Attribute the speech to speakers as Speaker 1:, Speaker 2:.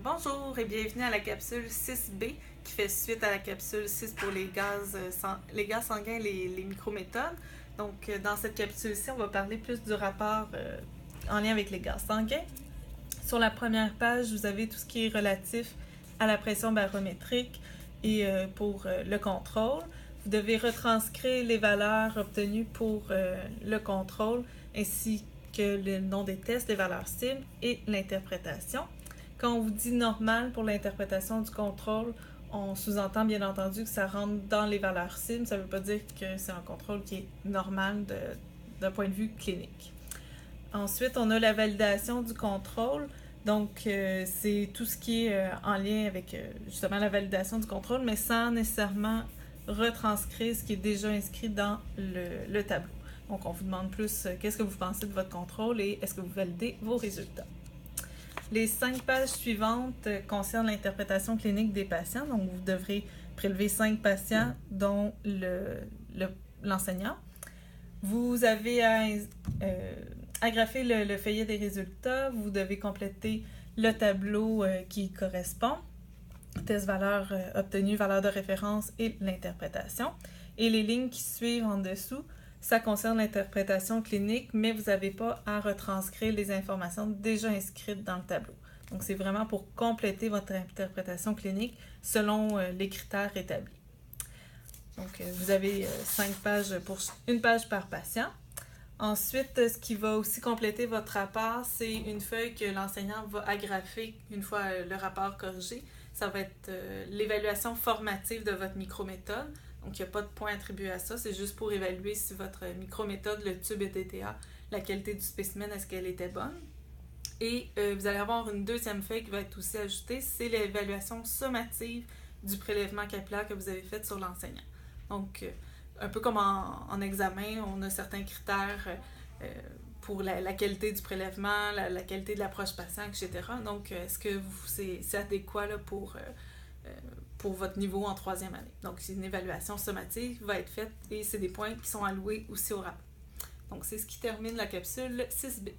Speaker 1: Bonjour et bienvenue à la capsule 6B qui fait suite à la capsule 6 pour les gaz sanguins et les microméthodes. Donc, dans cette capsule-ci, on va parler plus du rapport en lien avec les gaz sanguins. Sur la première page, vous avez tout ce qui est relatif à la pression barométrique et pour le contrôle. Vous devez retranscrire les valeurs obtenues pour le contrôle ainsi que le nom des tests, les valeurs cibles et l'interprétation. Quand on vous dit normal pour l'interprétation du contrôle, on sous-entend bien entendu que ça rentre dans les valeurs cibles. Ça ne veut pas dire que c'est un contrôle qui est normal d'un point de vue clinique. Ensuite, on a la validation du contrôle. Donc, c'est tout ce qui est en lien avec justement la validation du contrôle, mais sans nécessairement retranscrire ce qui est déjà inscrit dans le tableau. Donc, on vous demande plus qu'est-ce que vous pensez de votre contrôle et est-ce que vous validez vos résultats. Les 5 pages suivantes concernent l'interprétation clinique des patients. Donc, vous devrez prélever 5 patients, dont l'enseignant. Vous avez à agrafer le feuillet des résultats. Vous devez compléter le tableau qui correspond. Test valeur obtenue, valeur de référence et l'interprétation. Et les lignes qui suivent en dessous, ça concerne l'interprétation clinique, mais vous n'avez pas à retranscrire les informations déjà inscrites dans le tableau. Donc, c'est vraiment pour compléter votre interprétation clinique selon les critères établis. Donc, vous avez 5 pages pour une page par patient. Ensuite, ce qui va aussi compléter votre rapport, c'est une feuille que l'enseignant va agrafer une fois le rapport corrigé. Ça va être l'évaluation formative de votre microméthode. Donc, il n'y a pas de point attribué à ça. C'est juste pour évaluer si votre microméthode, le tube ETTA, la qualité du spécimen, est-ce qu'elle était bonne. Et vous allez avoir une deuxième feuille qui va être aussi ajoutée. C'est l'évaluation sommative du prélèvement capillaire que vous avez fait sur l'enseignant. Donc, un peu comme en examen, on a certains critères pour la qualité du prélèvement, la qualité de l'approche patient, etc. Donc, est-ce que c'est adéquat là, pour votre niveau en 3e année? Donc, c'est une évaluation sommative qui va être faite et c'est des points qui sont alloués aussi au rapport. Donc, c'est ce qui termine la capsule 6B.